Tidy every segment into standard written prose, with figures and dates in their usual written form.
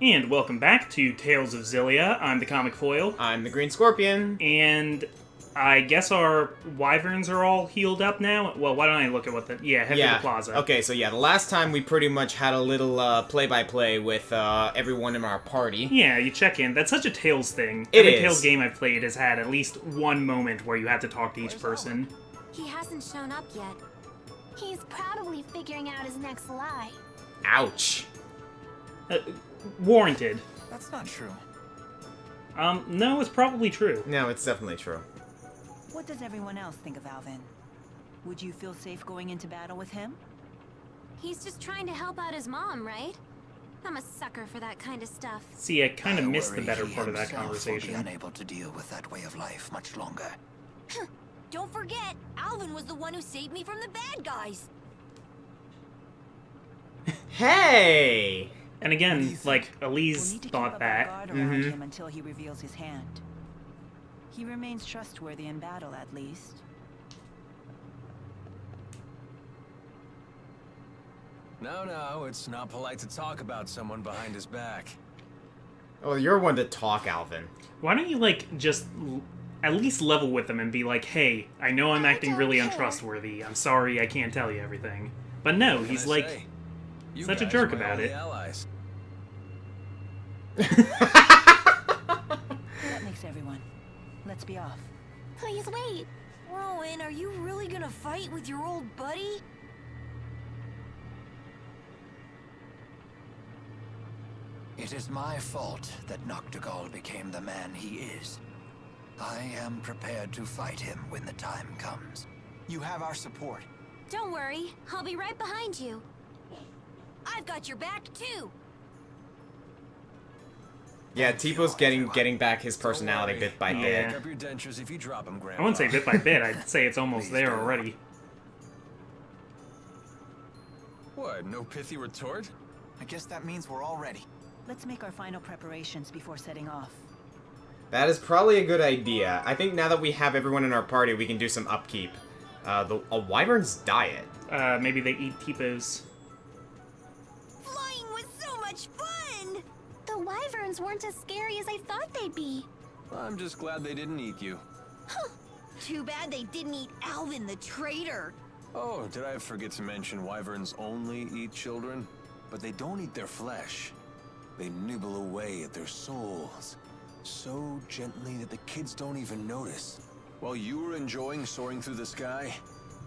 And welcome back to Tales of Xillia. I'm the Comic Foil. I'm the Green Scorpion. And I guess our wyverns are all healed up now. Well, why don't I look at what the... Yeah, head to the plaza. Okay, so the last time we pretty much had a little play-by-play with everyone in our party. Yeah, you check in. That's such a Tales thing. Every Tales game I've played has had at least one moment where you have to talk to each person. He hasn't shown up yet. He's probably figuring out his next lie. Ouch. Warranted. That's not true. No, it's probably true. No, it's definitely true. What does everyone else think of Alvin? Would you feel safe going into battle with him? He's just trying to help out his mom, right? I'm a sucker for that kind of stuff. See, I kind of missed the worry better he part of that himself will conversation. be unable to deal with that way of life much longer. Don't forget, Alvin was the one who saved me from the bad guys. Hey! And again, like, We'll Elise need to thought keep that. up our guard around him until he reveals his hand. He remains trustworthy in battle, at least. No, it's not polite to talk about someone behind his back. Oh, you're one to talk, Alvin. Why don't you, like, just at least level with them and be like, hey, I know I'm acting really untrustworthy. I'm sorry I can't tell you everything. But no, What can he's I like... say? You such a guys jerk are my about only it. Allies. That makes everyone. Let's be off. Please wait. Rowan, are you really gonna fight with your old buddy? It is my fault that Noctigal became the man he is. I am prepared to fight him when the time comes. You have our support. Don't worry, I'll be right behind you. I've got your back too. Yeah, Tipo's getting back his personality bit by Yeah. bit. Pick up your dentures if you drop them, Grandpa. I wouldn't say bit by bit, I'd say it's almost there already. What, no pithy retort? I guess that means we're all ready. Let's make our final preparations before setting off. That is probably a good idea. I think now that we have everyone in our party, we can do some upkeep. A wyvern's diet. Maybe they eat Tipos. Flying was so much fun! The wyverns weren't as scary as I thought they'd be. I'm just glad they didn't eat you. Too bad they didn't eat Alvin the traitor. Oh, did I forget to mention wyverns only eat children? But they don't eat their flesh. They nibble away at their souls. So gently that the kids don't even notice. While you were enjoying soaring through the sky,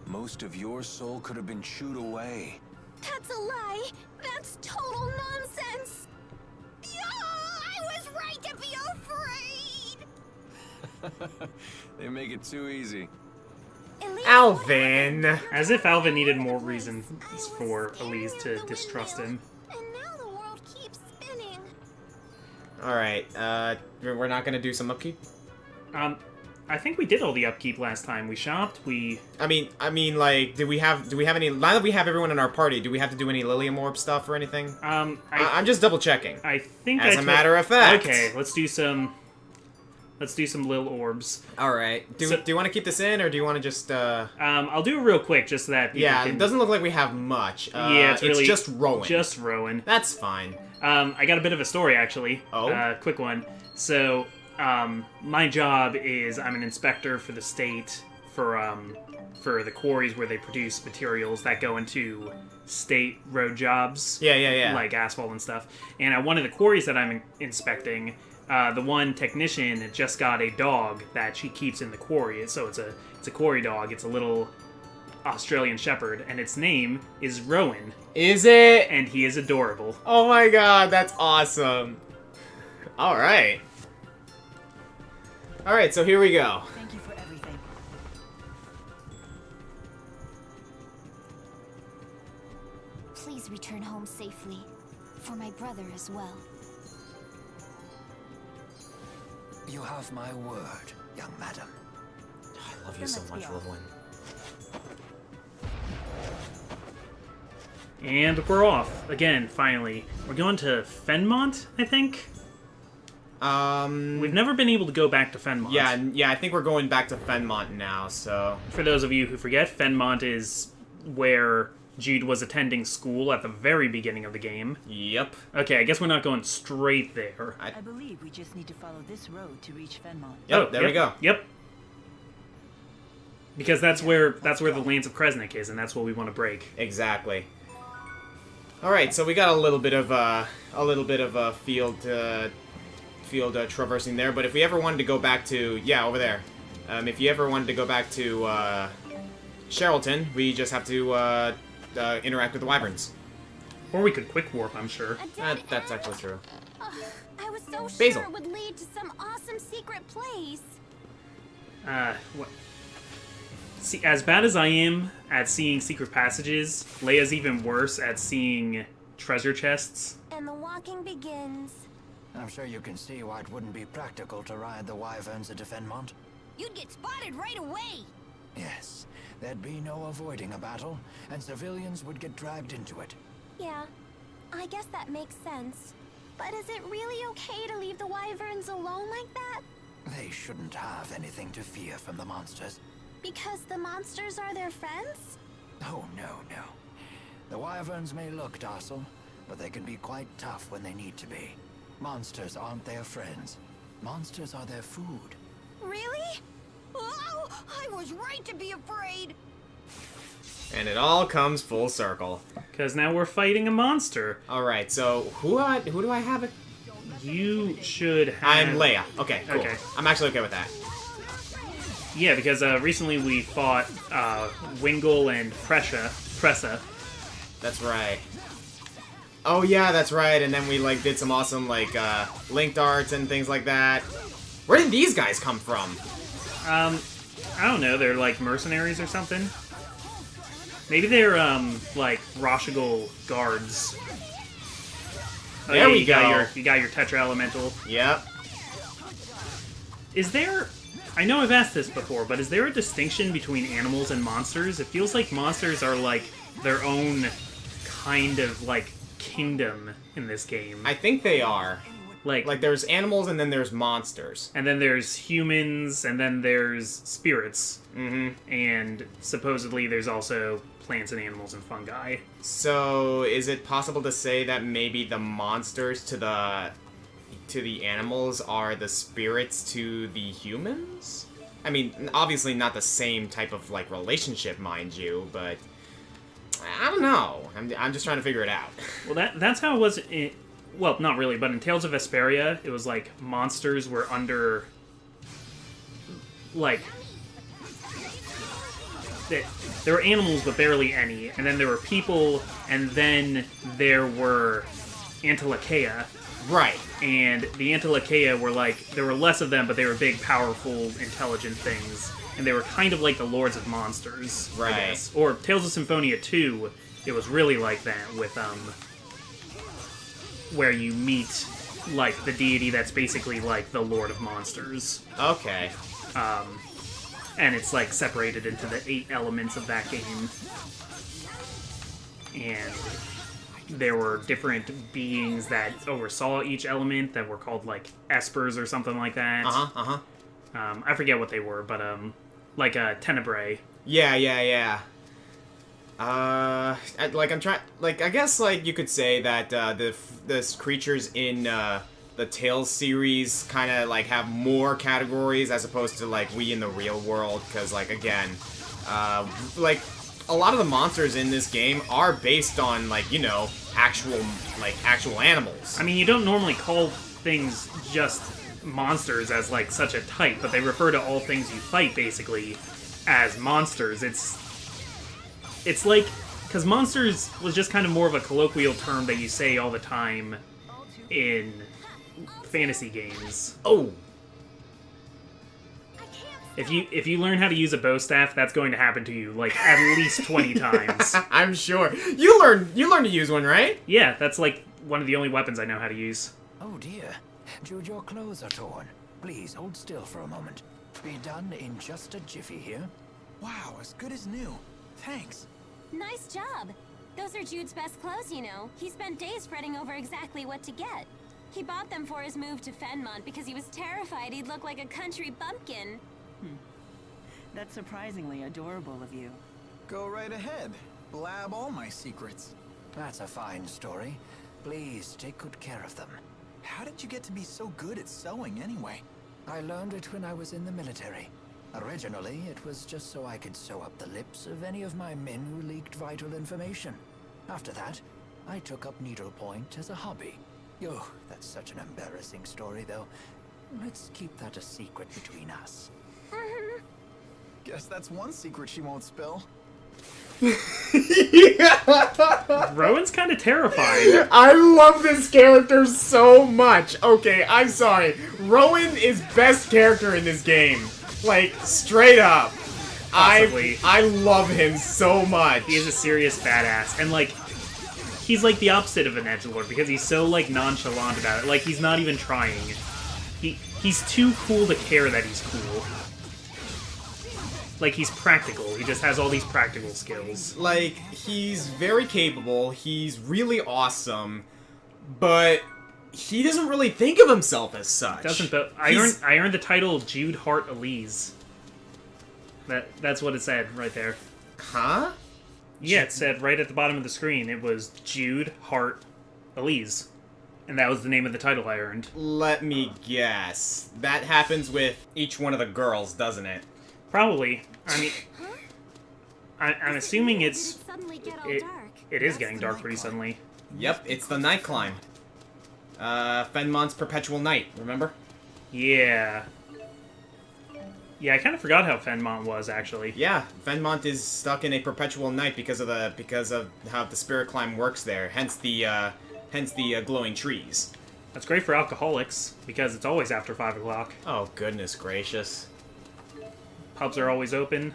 most of your soul could have been chewed away. That's a lie. That's total nonsense. Yeah, I was right to be afraid. They make it too easy. Alvin! As if Alvin needed more reasons for Elise to distrust him. And now the world keeps spinning. Alright, we're not gonna do some upkeep? I think we did all the upkeep last time. We shopped, I mean, like, do we have any, now that we have everyone in our party, do we have to do any Lilium Orb stuff or anything? I'm just double checking. I think As a matter of fact. Okay, let's do some Lil Orbs. Alright. Do you want to keep this in, or do you want to just, I'll do it real quick, just so that people Yeah, can... it doesn't look like we have much. Yeah, it's really... just Rowan. Just Rowan. That's fine. I got a bit of a story, actually. Oh? Quick one. So, my job is I'm an inspector for the state for the quarries where they produce materials that go into state road jobs. Yeah. Like asphalt and stuff. And at one of the quarries that I'm inspecting, the one technician just got a dog that she keeps in the quarry. So it's a quarry dog. It's a little Australian Shepherd, and its name is Rowan. Is it? And he is adorable. Oh my god, that's awesome. Alright. Alright, so here we go. Thank you for everything. Please return home safely. For my brother as well. You have my word, young madam. I love you Then so let's much, be off. Rowan. And we're off. Again, finally. We're going to Fennmont, I think? We've never been able to go back to Fennmont. Yeah, I think we're going back to Fennmont now, so... For those of you who forget, Fennmont is where Jude was attending school at the very beginning of the game. Yep. Okay, I guess we're not going straight there. I believe we just need to follow this road to reach Fennmont. Yep, there we go. Yep. Because that's where the Lance of Kresnik is, and that's what we want to break. Exactly. All right, so we got a little bit of field traversing there. But if we ever wanted to go back to over there, if you ever wanted to go back to Sherrilton, we just have to interact with the wyverns. Or we could quick warp, I'm sure. That's actually true. I was so Basil. sure it would lead to some awesome secret place. What? See, as bad as I am at seeing secret passages, Leia's even worse at seeing treasure chests. And the walking begins. I'm sure you can see why it wouldn't be practical to ride the wyverns into Fennmont. You'd get spotted right away. Yes, there'd be no avoiding a battle, and civilians would get dragged into it. Yeah, I guess that makes sense. But is it really okay to leave the wyverns alone like that? They shouldn't have anything to fear from the monsters. Because the monsters are their friends? Oh, no. The wyverns may look docile, but they can be quite tough when they need to be. Monsters aren't their friends. Monsters are their food. Really? Oh, I was right to be afraid. And it all comes full circle. Because now we're fighting a monster. All right, so who do I have? You should have... I'm Leia. Okay, cool. Okay. I'm actually okay with that. Yeah, because recently we fought Wingle and Pressa. That's right. Oh yeah, that's right. And then we did some awesome linked arts and things like that. Where did these guys come from? I don't know. They're like mercenaries or something. Maybe they're Roshigal guards. Oh, There we you go. You got your Tetra Elemental. Yep. Is there... I know I've asked this before, but is there a distinction between animals and monsters? It feels like monsters are their own kind of kingdom in this game. I think they are. Like there's animals and then there's monsters. and then there's humans, and then there's spirits. Mm-hmm. And supposedly there's also plants and animals and fungi. So is it possible to say that maybe the monsters to the animals are the spirits to the humans? I mean, obviously not the same type of relationship, mind you, but I don't know. I'm just trying to figure it out. Well, that's how it was in... Well, not really, but in Tales of Vesperia, it was monsters were under... There were animals, but barely any. And then there were people, and then there were Antilocheia. Right. And the Antilocheia were there were less of them, but they were big, powerful, intelligent things. And they were kind of like the Lords of Monsters, right. I guess. Or Tales of Symphonia 2, it was really like that, with, where you meet, the deity that's basically the Lord of Monsters. Okay. And it's, separated into the 8 elements of that game. And there were different beings that oversaw each element that were called, espers or something like that. Uh-huh. I forget what they were, but, Tenebrae. Yeah. I'm trying... I guess, you could say that, the creatures in, the Tales series kind of, have more categories as opposed to, we in the real world, because, again, a lot of the monsters in this game are based on, actual animals. I mean, you don't normally call things just monsters as, such a type, but they refer to all things you fight, basically, as monsters. It's because monsters was just kind of more of a colloquial term that you say all the time in fantasy games. Oh! If you learn how to use a bow staff, that's going to happen to you, at least 20 times. I'm sure. You learn to use one, right? Yeah, that's, one of the only weapons I know how to use. Oh dear. Jude, your clothes are torn. Please, hold still for a moment. Be done in just a jiffy here. Wow, as good as new. Thanks. Nice job. Those are Jude's best clothes, you know. He spent days fretting over exactly what to get. He bought them for his move to Fennmont because he was terrified he'd look like a country bumpkin. That's surprisingly adorable of you. Go right ahead. blab all my secrets. That's a fine story. Please take good care of them. How did you get to be so good at sewing anyway? I learned it when I was in the military. Originally, it was just so I could sew up the lips of any of my men who leaked vital information. After that, I took up needlepoint as a hobby. Oh, that's such an embarrassing story, though. Let's keep that a secret between us. Guess that's one secret she won't spill. Rowan's kind of terrifying. I love this character so much. Okay, I'm sorry. Rowan is best character in this game. Like, straight up. Possibly. I love him so much. He is a serious badass, and like, he's like the opposite of an edgelord because he's so like nonchalant about it. Like, he's not even trying. He's too cool to care that he's cool. Like, he's practical. He just has all these practical skills. Like, he's very capable, he's really awesome, but he doesn't really think of himself as such. Doesn't though? I earned the title Jude Hart Elise. That's what it said right there. Huh? Yeah, it said right at the bottom of the screen. It was Jude Hart Elise. And that was the name of the title I earned. Let me guess. That happens with each one of the girls, doesn't it? Probably. I mean, I'm assuming Did it suddenly get all dark? it is That's getting the dark night pretty climb. suddenly. Yep, it's the night climb. Fennmont's perpetual night, remember? Yeah. Yeah, I kind of forgot how Fennmont was, actually. Yeah, Fennmont is stuck in a perpetual night because of how the spirit climb works there. Hence the glowing trees. That's great for alcoholics, because it's always after 5 o'clock. Oh goodness gracious! Pubs are always open.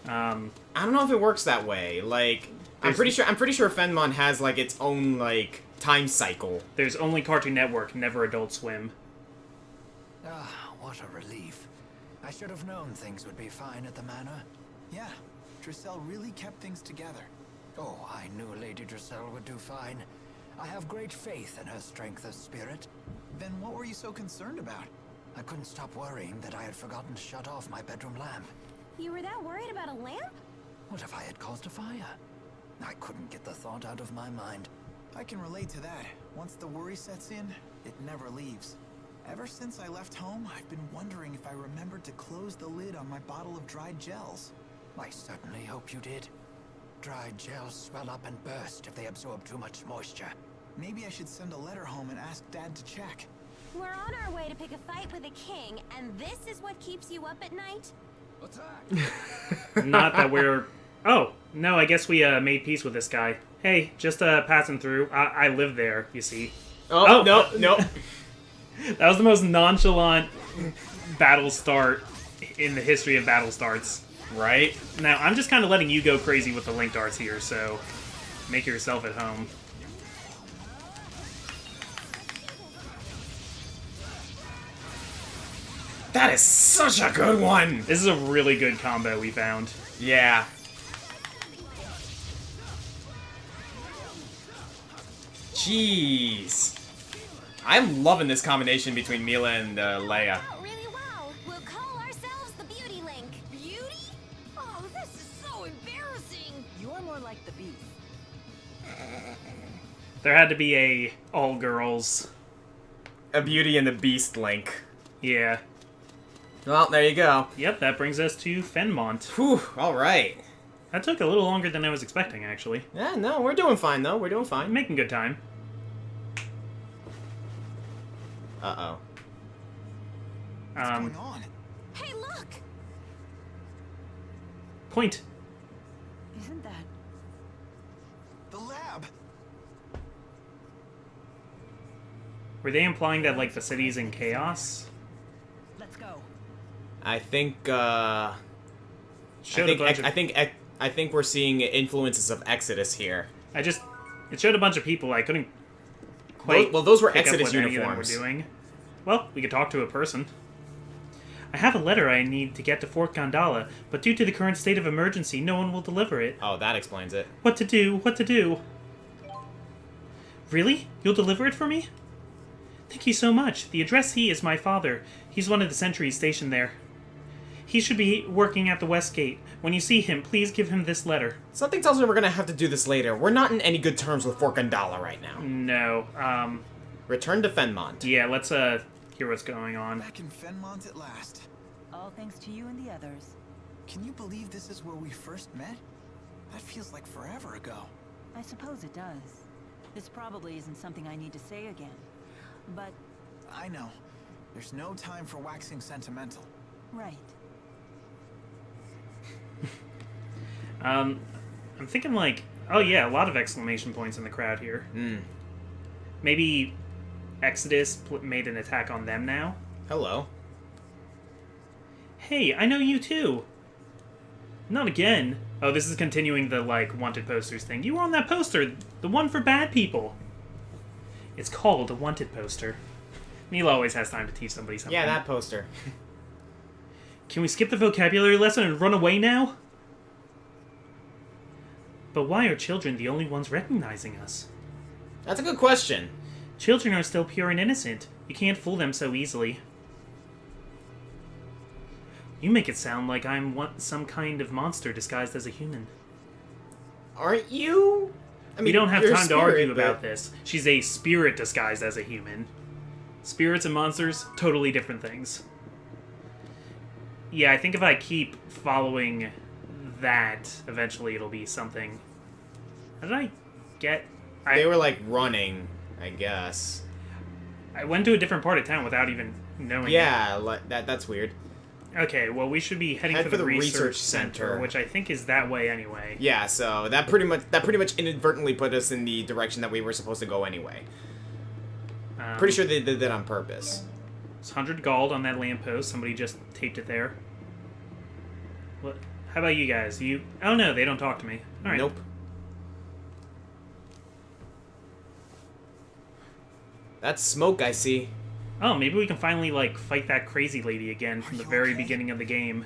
I don't know if it works that way. Like, I'm pretty sure Fennmont has like its own like time cycle. There's only Cartoon Network, never Adult Swim. Ah, what a relief. I should have known things would be fine at the manor. Yeah, Drissel really kept things together. Oh, I knew Lady Drissel would do fine. I have great faith in her strength of spirit. Then what were you so concerned about? I couldn't stop worrying that I had forgotten to shut off my bedroom lamp. You were that worried about a lamp? What if I had caused a fire? I couldn't get the thought out of my mind. I can relate to that. Once the worry sets in, it never leaves. Ever since I left home, I've been wondering if I remembered to close the lid on my bottle of dried gels. I certainly hope you did. Dried gels swell up and burst if they absorb too much moisture. Maybe I should send a letter home and ask Dad to check. We're on our way to pick a fight with a king, and this is what keeps you up at night? Not that we're... Oh, no, I guess we made peace with this guy. Hey, just passing through. I live there, you see. Oh, no. That was the most nonchalant battle start in the history of battle starts. Right? Now, I'm just kind of letting you go crazy with the link darts here, so make yourself at home. That is such a good one! This is a really good combo we found. Yeah. Jeez. I'm loving this combination between Mila and Leia. Oh, really well. We'll call ourselves the Beauty Link. Beauty? Oh, this is so embarrassing. You're more like the beast. There had to be a all-girls. A Beauty and the Beast link. Yeah. Well, there you go. Yep, that brings us to Fennmont. Whew, alright. That took a little longer than I was expecting, actually. Yeah, no, we're doing fine, though. We're doing I'm fine. making good time. Uh-oh. What's going on? Hey, look! Point. Isn't that... The lab! Were they implying that, like, the city's in chaos? Let's go. I think, Showed a bunch of... I think we're seeing influences of Exodus here. It showed a bunch of people. I couldn't quite... Well, those were pick up Exodus what any of them uniforms. were doing. Well, we could talk to a person. I have a letter I need to get to Fort Gondala, but due to the current state of emergency, no one will deliver it. Oh, that explains it. What to do? What to do? Really? You'll deliver it for me? Thank you so much. The addressee is my father. He's one of the sentries stationed there. He should be working at the West Gate. When you see him, please give him this letter. Something tells me we're gonna have to do this later. We're not in any good terms with Fork and Dala right now. No. Return to Fennmont. Yeah, let's, hear what's going on. Back in Fennmont at last. All thanks to you and the others. Can you believe this is where we first met? That feels like forever ago. I suppose it does. This probably isn't something I need to say again. But, I know. There's no time for waxing sentimental. right. I'm thinking like, oh yeah, a lot of exclamation points in the crowd here. Maybe Exodus made an attack on them now? Hello. Hey, I know you too. Not again. Oh, this is continuing the, like, wanted posters thing. You were on that poster, the one for bad people. It's called a wanted poster. Neil always has time to teach somebody something. Yeah, that poster. Can we skip the vocabulary lesson and run away now? But why are children the only ones recognizing us? That's a good question. Children are still pure and innocent. You can't fool them so easily. You make it sound like I'm some kind of monster disguised as a human. Aren't you? I mean, We don't have you're a time to spirit, argue but- about this. She's a spirit disguised as a human. Spirits and monsters, totally different things. Yeah, I think if I keep following that, eventually it'll be something. How did I get... They were, like, running, I guess. I went to a different part of town without even knowing Yeah, that's weird. it. Okay, well, we should be heading Head for for the the research research center, center. which I think is that way anyway. Yeah, so that pretty much inadvertently put us in the direction that we were supposed to go anyway. Pretty sure they did that on purpose. It's 100 gold on that lamppost. Somebody just taped it there. What? How about you guys? You? Oh no, they don't talk to me. All right. Nope. That's smoke I see. Oh, maybe we can finally, like, fight that crazy lady again from the you very okay? beginning of the game.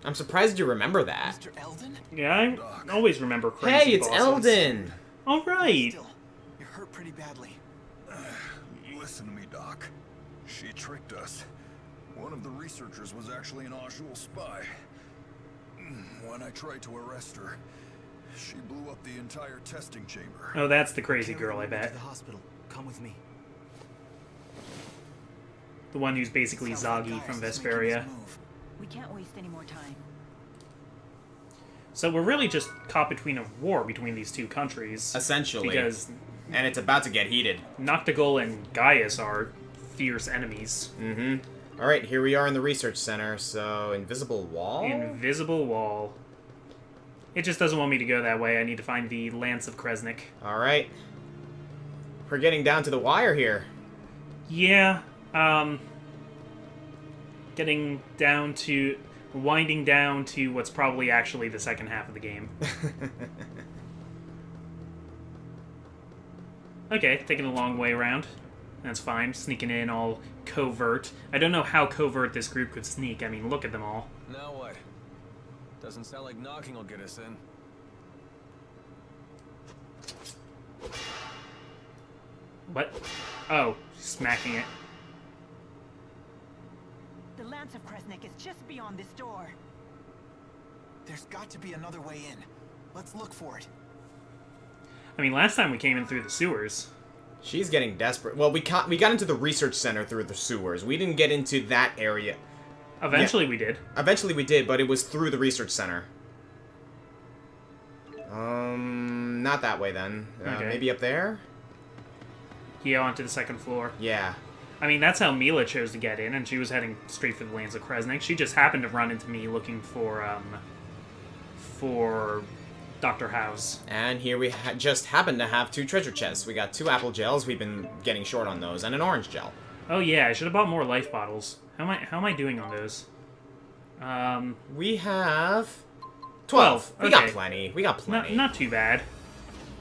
I'm surprised you remember that. Mr. Eldon? Yeah, I always remember crazy Hey, it's bosses. Eldon! All right. Still, you're hurt pretty badly. Listen to me, Doc. She tricked us. One of the researchers was actually an Ajul spy. When I tried to arrest her, she blew up the entire testing chamber. Oh, that's the crazy Carry girl, I her bet. To the hospital. Come with me. The one who's basically Sounds like Zagi from Gaius is making his Vesperia. move. We can't waste any more time. So we're really just caught between a war between these two countries. Essentially. Because And it's about to get heated. Noctigol and Gaius are fierce enemies. Mm-hmm. Alright, here we are in the research center, so invisible wall? Invisible wall. It just doesn't want me to go that way. I need to find the Lance of Kresnik. Alright. We're getting down to the wire here. Yeah, getting down to... winding down to what's probably actually the second half of the game. Okay, taking a long way around. That's fine. Sneaking in all covert. I don't know how covert this group could sneak. I mean, look at them all. Now what? Doesn't sound like knocking will get us in. What? Oh, smacking it. The Lance of Kresnik is just beyond this door. There's got to be another way in. Let's look for it. I mean, last time we came in through the sewers. She's getting desperate. Well, we got into the research center through the sewers. We didn't get into that area. Eventually we did. Eventually we did, but it was through the research center. Not that way then. Okay. Maybe up there? Yeah, onto the second floor. Yeah. I mean, that's how Mila chose to get in, and she was heading straight for the Lance of Kresnik. She just happened to run into me looking for Dr. House. And here we just happen to have 2 treasure chests. We got 2 apple gels. We've been getting short on those, and an orange gel. Oh yeah, I should have bought more life bottles. How am I doing on those? We have 12. We okay. got plenty. We got plenty. Not too bad.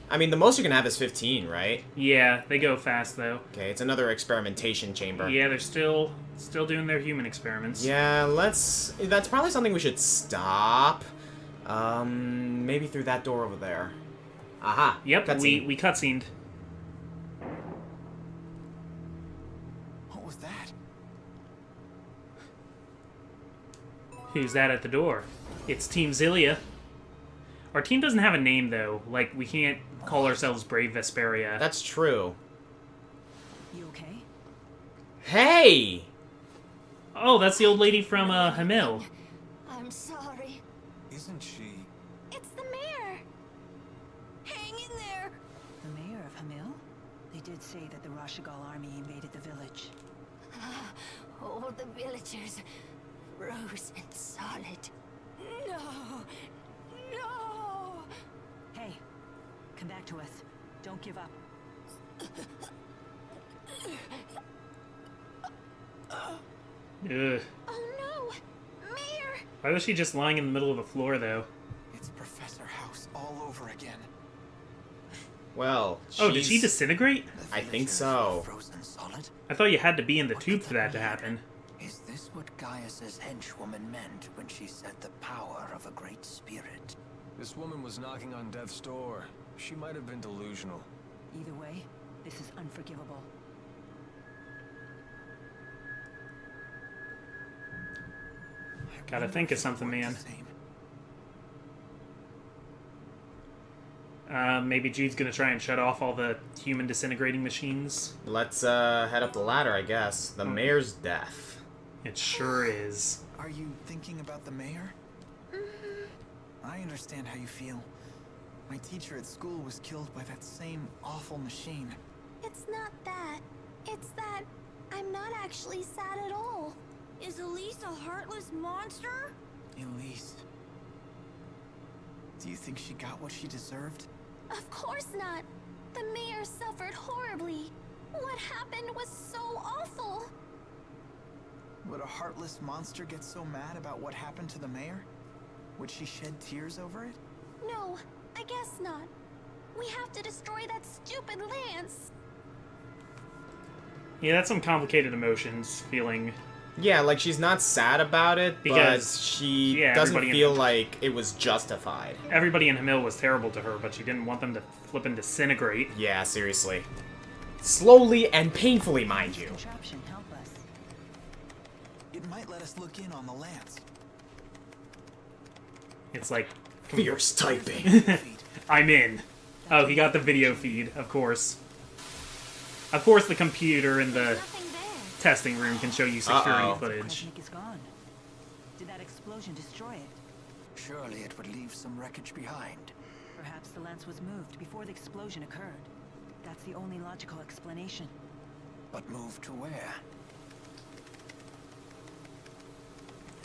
I mean, the most you can have is 15, right? Yeah, they go fast though. Okay, it's another experimentation chamber. Yeah, they're still doing their human experiments. Yeah, that's probably something we should stop. Maybe through that door over there. Aha. Yep, cutscene. we cutscened. What was that? Who's that at the door? It's Team Xillia. Our team doesn't have a name, though. Like, we can't call ourselves Brave Vesperia. That's true. You okay? Hey! Oh, that's the old lady from, Hamil. I'm sorry. Isn't she? It's the mayor. Hang in there. The mayor of Hamil? They did say that the Rashigal army invaded the village. All the villagers froze and solid. No! No! Hey, come back to us. Don't give up. Ugh. Oh no! Mayor! Why was she just lying in the middle of the floor, though? It's Professor House all over again. Well, Oh, did she she's- disintegrate? I think Villagers so. were Frozen solid? I thought you had to be in the What tube could for that to matter? happen. Is this what Gaius's henchwoman meant when she said the power of a great spirit? This woman was knocking on death's door. She might have been delusional. Either way, this is unforgivable. Gotta think of something, man. Maybe Jude's gonna try and shut off all the human disintegrating machines. Let's head up the ladder, I guess. The mayor's death. It sure is. Are you thinking about the mayor? I understand how you feel. My teacher at school was killed by that same awful machine. It's not that. It's that I'm not actually sad at all. Is Elise a heartless monster? Elise. Do you think she got what she deserved? Of course not. The mayor suffered horribly. What happened was so awful. Would a heartless monster get so mad about what happened to the mayor? Would she shed tears over it? No, I guess not. We have to destroy that stupid lance. Yeah, that's some complicated emotions, feeling. Yeah, like she's not sad about it, Because, but she yeah, doesn't everybody in- feel like it was justified. Everybody in Hamil was terrible to her, but she didn't want them to flip and disintegrate. Yeah, seriously. Slowly and painfully, mind you. Contraption, help us. It might let us look in on the lance. It's like, Fierce typing. Feet. I'm in. Oh, he got the video feed, of course. Of course the computer in the Nothing there. testing room can show you security Uh-oh. footage. Cosmic is gone. Did that explosion destroy it? Surely it would leave some wreckage behind. Perhaps the lance was moved before the explosion occurred. That's the only logical explanation. But move to where?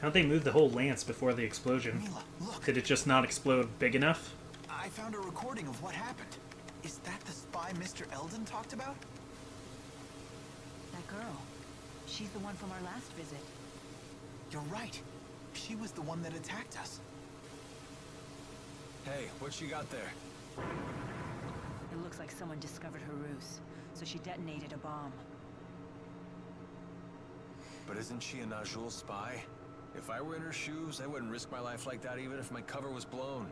How'd they move the whole lance before the explosion? Mila, look. Did it just not explode big enough? I found a recording of what happened. Is that the spy Mr. Eldon talked about? That girl. She's the one from our last visit. You're right. She was the one that attacked us. Hey, what you got there? It looks like someone discovered her ruse, so she detonated a bomb. But isn't she a Najul spy? If I were in her shoes, I wouldn't risk my life like that even if my cover was blown.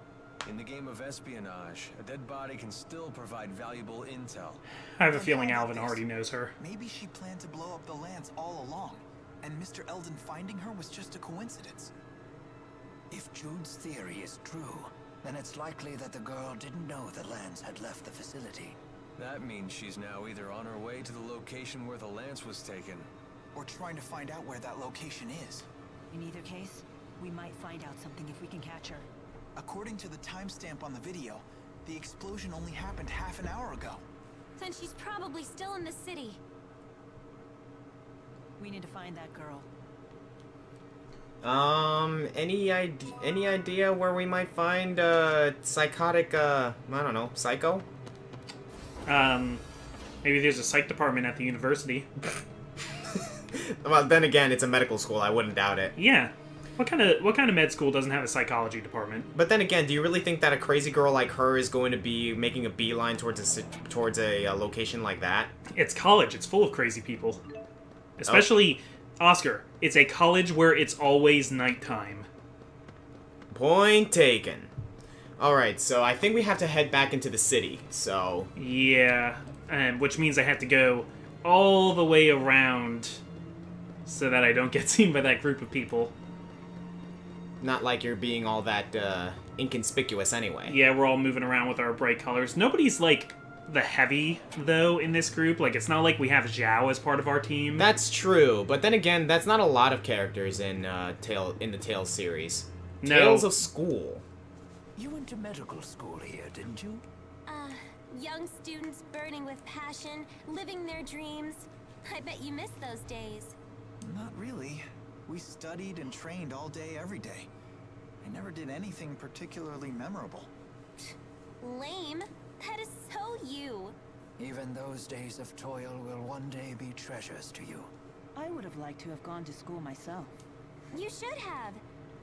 In the game of espionage, a dead body can still provide valuable intel. I have a Then feeling how about Alvin this? already knows her. Maybe she planned to blow up the lance all along, and Mr. Eldon finding her was just a coincidence. If Jude's theory is true, then it's likely that the girl didn't know the lance had left the facility. That means she's now either on her way to the location where the lance was taken. Or trying to find out where that location is. In either case, we might find out something if we can catch her. According to the timestamp on the video, the explosion only happened half an hour ago. Then she's probably still in the city. We need to find that girl. Any idea where we might find psychotic, I don't know, psycho? Maybe there's a psych department at the university. Well, then again, it's a medical school. I wouldn't doubt it. Yeah. What kind of med school doesn't have a psychology department? But then again, do you really think that a crazy girl like her is going to be making a beeline towards a location like that? It's college. It's full of crazy people. Especially, Oscar, it's a college where it's always nighttime. Point taken. Alright, so I think we have to head back into the city, so... Yeah, which means I have to go all the way around so that I don't get seen by that group of people. Not like you're being all that inconspicuous anyway. Yeah, we're all moving around with our bright colors. Nobody's, like, the heavy, though, in this group. Like, it's not like we have Zhao as part of our team. That's true, but then again, that's not a lot of characters in the Tales series. No. Tales of School. You went to medical school here, didn't you? Young students burning with passion, living their dreams. I bet you miss those days. Not really. We studied and trained all day, every day. I never did anything particularly memorable. Lame. That is so you. Even those days of toil will one day be treasures to you. I would have liked to have gone to school myself. You should have.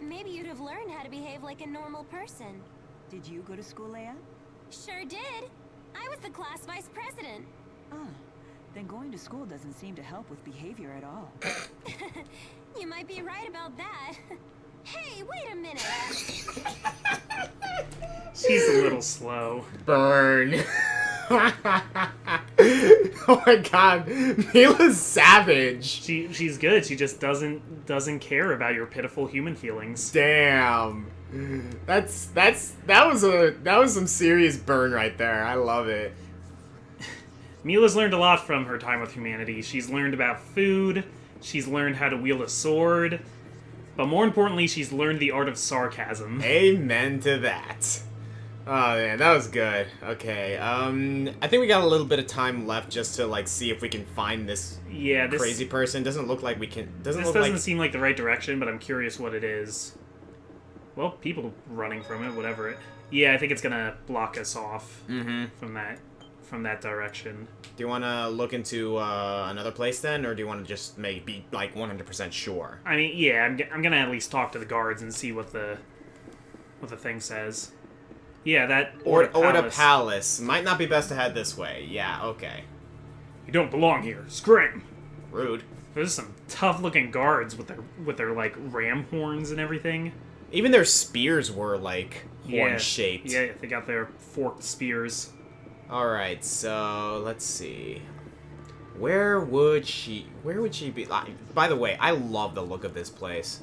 Maybe you'd have learned how to behave like a normal person. Did you go to school, Leia? Sure did. I was the class vice president. Oh, then going to school doesn't seem to help with behavior at all. You might be right about that. Hey, wait a minute. She's a little slow. Burn. Oh my god, Mila's savage. She's good. She just doesn't care about your pitiful human feelings. Damn. That was some serious burn right there. I love it. Mila's learned a lot from her time with humanity. She's learned about food, she's learned how to wield a sword, but more importantly, she's learned the art of sarcasm. Amen to that. Oh man, that was good. Okay, I think we got a little bit of time left just to like see if we can find this crazy person. Doesn't look like we can. This doesn't seem like the right direction, but I'm curious what it is. Well, people running from it, whatever it. Yeah, I think it's gonna block us off from that direction. Do you want to look into another place then, or do you want to just be like 100% sure? I mean, yeah, I'm gonna at least talk to the guards and see what the thing says. Yeah, that Orta Palace might not be best to head this way. Yeah, okay. You don't belong here. Scram. Rude. There's some tough-looking guards with their like ram horns and everything. Even their spears were like horn-shaped. Yeah, they got their forked spears. All right, so let's see. Where would she be? By the way, I love the look of this place.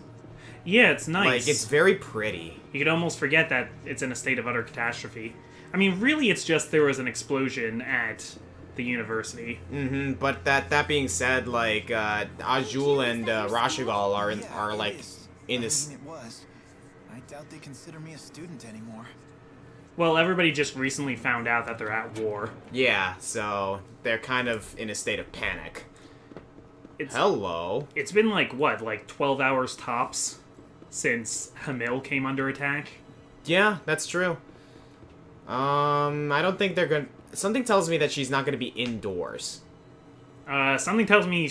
Yeah, it's nice. Like, it's very pretty. You could almost forget that it's in a state of utter catastrophe. I mean, really, it's just there was an explosion at the university. Mm-hmm. But that being said, like Azul and Rashigal are like in this. I mean, it was. I doubt they consider me a student anymore. Well, everybody just recently found out that they're at war. Yeah, so they're kind of in a state of panic. Hello. It's been like what, like 12 hours tops since Hamil came under attack. Yeah, that's true. I don't think they're gonna. Something tells me that she's not gonna be indoors. Something tells me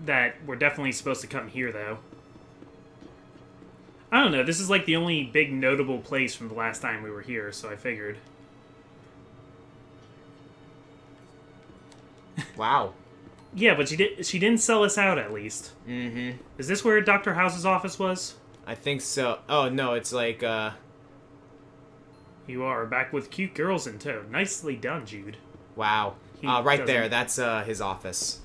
that we're definitely supposed to come here, though. I don't know, this is like the only big notable place from the last time we were here, so I figured. Wow. Yeah, but she didn't sell us out, at least. Mm-hmm. Is this where Dr. House's office was? I think so. Oh, no, it's like, You are, back with cute girls in tow. Nicely done, Jude. Wow. Right there, that's his office.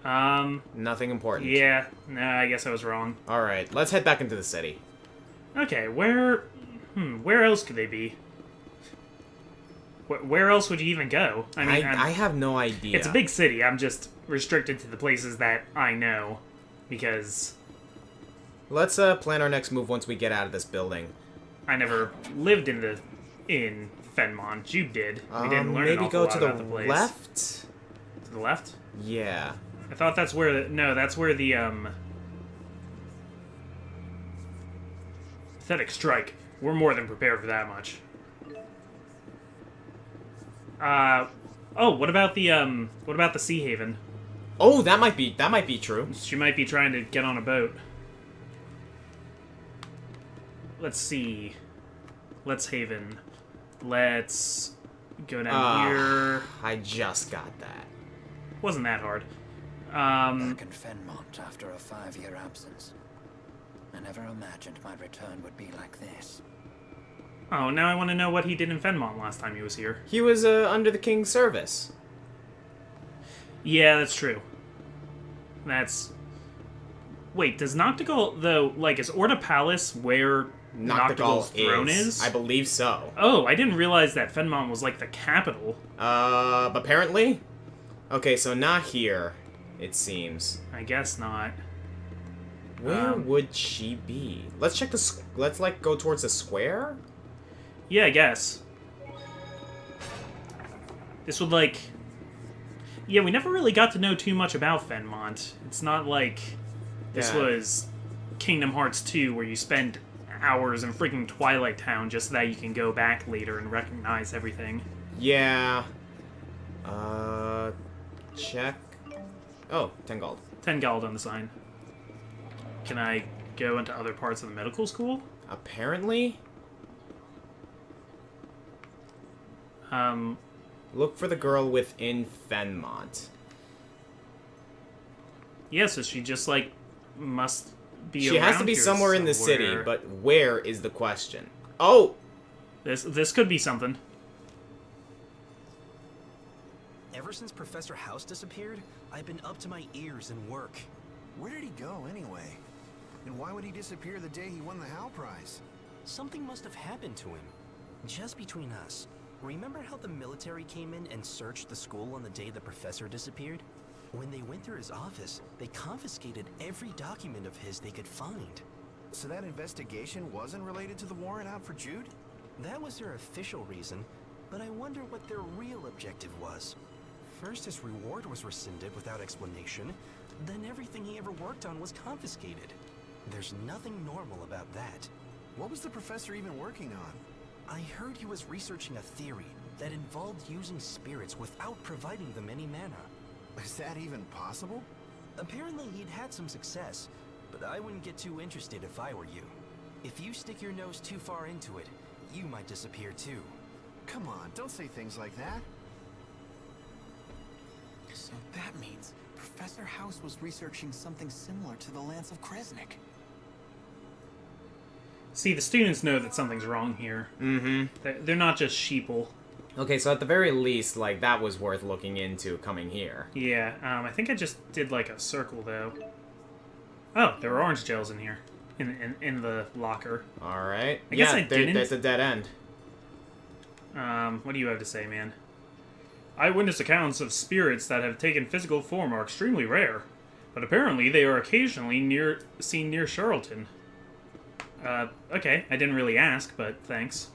Nothing important. Yeah, nah, I guess I was wrong. Alright, let's head back into the city. Okay, where else could they be? Where else would you even go? I mean, I have no idea. It's a big city. I'm just restricted to the places that I know, because... Let's plan our next move once we get out of this building. I never lived in Fennmont. Jude did. We didn't learn an awful lot about the place. Maybe go to the left? To the left? Yeah. I thought that's where that's where the, Pathetic strike. We're more than prepared for that much. What about the Sea Haven? Oh, that might be true. She might be trying to get on a boat. Let's see. Let's Haven. Let's go down here. I just got that. Wasn't that hard. Back in Fennmont after a 5-year absence. I never imagined my return would be like this. Oh, now I want to know what he did in Fennmont last time he was here. He was under the king's service. Yeah, that's true. Wait, does Noctigal, though, like, is Orta Palace where Noctigal's throne is? I believe so. Oh, I didn't realize that Fennmont was, like, the capital. Apparently? Okay, so not here, it seems. I guess not. Where would she be? Let's check let's, like, go towards the square? Yeah, I guess. This would, like... Yeah, we never really got to know too much about Fennmont. It's not like this was Kingdom Hearts 2, where you spend hours in freaking Twilight Town just so that you can go back later and recognize everything. Yeah. Check. Oh, 10 gold. 10 gold on the sign. Can I go into other parts of the medical school? Apparently. Look for the girl within Fennmont. Yeah, so she just, like, must be She has to be somewhere in the city, but where is the question? Oh! This could be something. Ever since Professor House disappeared, I've been up to my ears in work. Where did he go, anyway? And why would he disappear the day he won the Hal Prize? Something must have happened to him. Just between us, remember how the military came in and searched the school on the day the professor disappeared? When they went through his office, they confiscated every document of his they could find. So that investigation wasn't related to the warrant out for Jude? That was their official reason, but I wonder what their real objective was. First, his reward was rescinded without explanation, then everything he ever worked on was confiscated. There's nothing normal about that. What was the professor even working on? I heard he was researching a theory that involved using spirits without providing them any mana. Is that even possible? Apparently he'd had some success, but I wouldn't get too interested if I were you. If you stick your nose too far into it, you might disappear too. Come on, don't say things like that. So that means Professor House was researching something similar to the Lance of Kresnik. See, the students know that something's wrong here. Mm-hmm. They're not just sheeple. Okay, so at the very least, like, that was worth looking into coming here. Yeah, I think I just did, like, a circle, though. Oh, there were orange gels in here. In the locker. Alright. I guess I didn't. There's a dead end. What do you have to say, man? Eyewitness accounts of spirits that have taken physical form are extremely rare, but apparently they are occasionally seen near Charlton. Okay, I didn't really ask, but thanks.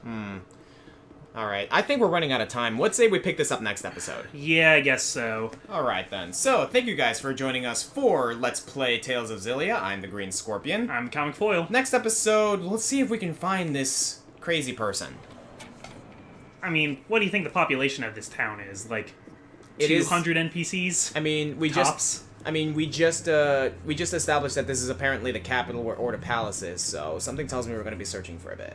Alright, I think we're running out of time. Let's say we pick this up next episode. Yeah, I guess so. Alright then. So, thank you guys for joining us for Let's Play Tales of Xillia. I'm the Green Scorpion. I'm Comic Foil. Next episode, let's see if we can find this crazy person. I mean, what do you think the population of this town is? Like, It 200 NPCs? I mean, we just established that this is apparently the capital where Orta Palace is, so something tells me we're going to be searching for a bit.